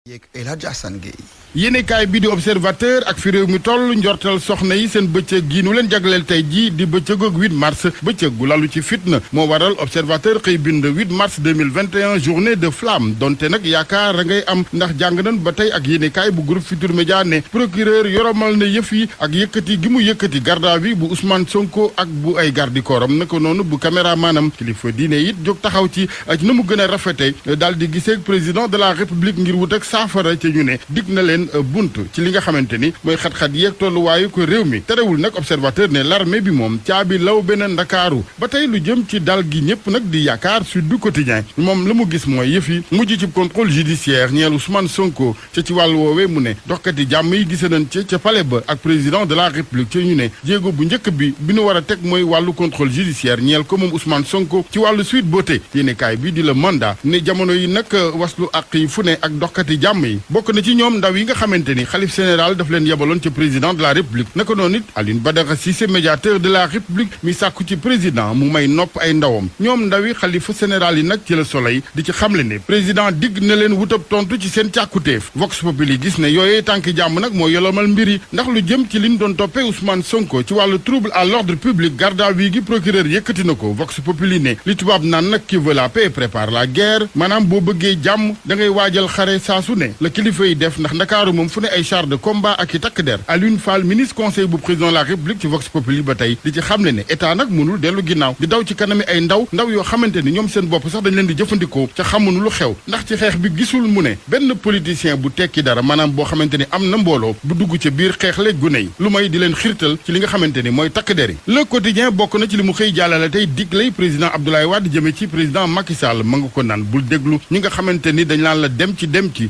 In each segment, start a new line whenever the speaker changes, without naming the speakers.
yeeg El Hadj Assane Gueye.
yéenekaay bi di observateur ak fi réew mi toll njortal soxna yi seen bëccëg gi nu leen jagleel tey jii di bëccëg ak 8 mars bëccëg gu lalu ci fitna moo waral observateur xëy bind 8 mars 2021 journée de flamme donte nag yaakaar a ngay am ndax jàng nañ ba tey ak yéenekaay bu groupe Futurs Médias ne procureur yoromal na yëf yi ak yëkkati gi mu yëkkati garde à vue bu Ousmane Sonko ak bu ay garde corps am naka noonu bu caméramanam kilifa diine it jóg taxaw ci na mu gën a rafete daal di gisee président de la république ngir wut ak saafara ci ñu ne dig na leen bunt ci li nga xamante ni mooy xat-xat yeeg tolluwaayu ko réew mi terewul nag observateur ne l'armée bi moom caabi law beneen ndakaaru ba tey lu jëm ci dal gi ñëpp nag di yaakaar Sud du Quotidien moom la mu gis mooy yëf yi mujj ci contrôle judiciaire ñeel Ousmane Sonko ca ci wàllu woowee mu ne doxkat yi jàmm yi gise nañ ca palais ba ak président de la république ci ñu ne jéego bu njëkk bi nu war a teg mooy wàllu contrôle judiciaire ñeel ko moom Ousmane Sonko ci wàllu Sweet Beauté yéenekaay bi di Le Mandat ne jamono yi nag waslu ak yi fu ne ak doxkat yi jàmm yi bokk na ci ñoom ndaw yi nga xamante ni xalif général daf leen yebaloon ci président de la république naka noonu it Alioune Badara Cissé médiateur de la république mi sàkku ci président mu may nopp ay ndawam ñoom ndawi xalifa général yi nag ci Le Soleil di ci xamle ne président digg na leen wutab tontu ci seen càkkutéef Vox Populi gis ne yooyee tànki jàmm nag moo yolomal mbir yi ndax lu jëm ci liñ doon toppee Ousmane Sonko ci wàllu trouble à l'ordre public garde à vue gi procureur yëkkati na ko Vox Populi ne li tubaab naan nag qui veut la paix prépare la guerre maanaam boo bëggee jàmm da ngay waajal xare saa su ne la kilifa yi def ndax ndakaaru moom fu ne ay chars de combat ak i takk der Alioune Fall ministre conseil bu président de la république ci Vox Populi ba tey di ci xamle ne état nag mënul dellu ginnaaw di daw ci kanami ay ndaw yoo xamante ni ñoom seen bopp sax dañ leen di jëfandikoo ca xamuñu lu xew ndax ci xeex bi gisul mu ne benn politicien bu tekki dara maanaam boo xamante ni am na mbooloo bu dugg ca biir xeexle gune yi lu may di leen xirtal ci li nga xamante ni mooy takk der yi le quotidien bokk na ci li mu xëy jàllale tey dig lay président Abdoulaye Wade jëme ci président Macky Sall ma nga ko naan bul déglu ñi nga xamante ni dañ naan la dem ci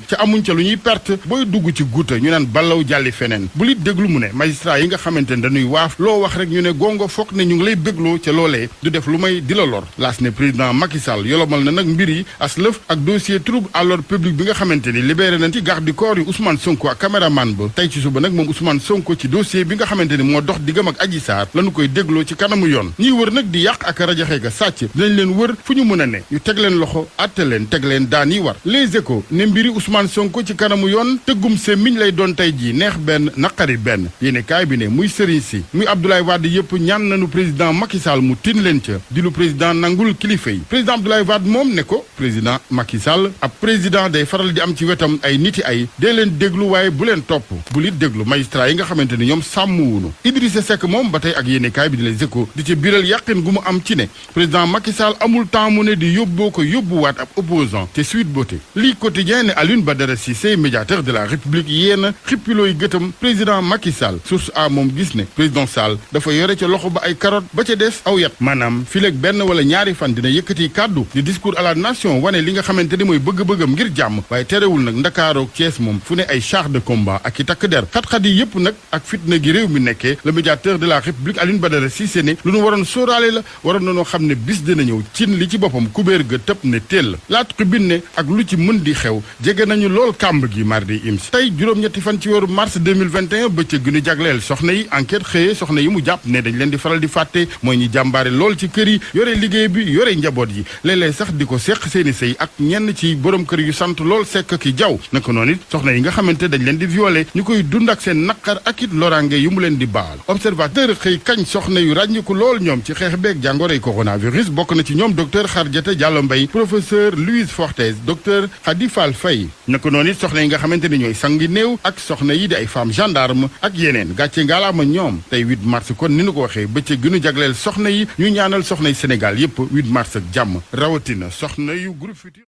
ca amuñ ca lu ñuy perte booy dugg ci guuta ñu naan ballaw jàlli feneen bu lit déglu mu ne magistrat yi nga xamante ni dañuy waaf loo wax rek ñu ne gongo foog ne ñu ngi lay bégloo ca loolee du def lu may di la lor laas ne président Macky Sall yolomal na nag mbir yi as lëf ak dossier trouble à l'ordre public bi nga xamante ni libéré nañ ci garde du corps yi Ousmane Sonko ak caméraman ba tey ci suba nag moom Ousmane Sonko ci dossier bi nga xamante ni moo dox diggam ak Adji Sarr lañu koy dégloo ci kanamu yoon ñiy wër nag di yàq ak rajaxe ga sàcc dinañ leen wër fu ñu mën a ne ñu teg leen loxo atte leen teg leen daan yi war Les Échos ne mbiri Ousmane Sonko ci kanamu yoon tëggum semmiñ lay doon tey jii neex benn naqari benn yéene kaay bi ne muy Serigne Sy muy Abdoulaye Wade yëpp ñaan nañu président Macky Sall mu tin leen ca di lu président nangul kilifa yi président Abdoulaye Wade moom ne ko président Macky Sall ab président day faral di am ci wetam ay niti ay dee leen déglu waaye bu leen topp bu lit déglu magistrat yi nga xamante ni ñoom sàmm wuunu Idrissa Seck moom ba tey ak yéene kaay bi di Les Échos di ci biral yàqin gu mu am ci ne président Macky Sall amul temps mu ne di yóbboo ko yóbbuwaat ab opposant te Sweet Beauté lii quotidien ne Alioune Badara Cissé médiateur de la république yéena xippilooy gëtam président Macky Sall source a moom gis ne président Sall dafa yore ca loxo ba ay carotte ba ca des aw yat maanaam fileeg benn wala ñaari fan dina yëkkati kàddu di discours à la nation wane li nga xamante ni mooy bëgg-bëggam ngir jàmm waaye terewul nag ndakaaroog Thiès moom fu ne ay chars de combat ak i takk der xat-xat yi yëpp nag ak fitna gi réew mi nekkee le médiateur de la république Alioune Badara Cissé ne lu nu waroon sóoraale la waroon nañoo xam ne bis dina ñëw cin li ci boppam kubéer ga tëb ne teel la tribune ne ak lu ci mën di xew jege nañu lool kàmb gi mardi ims tey juróom-ñetti fan ci weeru mars 2021 bëccëg gi ñu jagleel soxna yi enquête xëyee soxna yi mu jàpp ne dañ leen di faral di fàtte mooy ñi jàmbaare lool ci kër yi yore liggéey bi yore njaboot yi léeg-léeg sax di ko seq seeni sëy ak ñenn ci borom kër yu sant lool sekk ki jaw naka noonu it soxna yi nga xamante dañ leen di violé ñu koy dund ak seen naqar ak it loraange yu mu leen di baal observateur xëy kañ soxna yu ràññiku lool ñoom ci xeex beeg jàngoroy coronavirus bokk na ci ñoom docteur Khadijata Diallo Mbaye professeur Louise Fortes docteur Khady Fall Faye naka noonu it soxna yi nga xamante ni ñooy sangi néew ak soxna yi di ay femme gendarme ak yeneen gàcce ngaalaama ñoom tey 8 mars kon ni nu ko waxee bëccëg gi nu jagleel soxna yi ñu ñaanal soxna yi Sénégal yépp 8 mars ak jàmm rawatina soxna yu groupe Futurs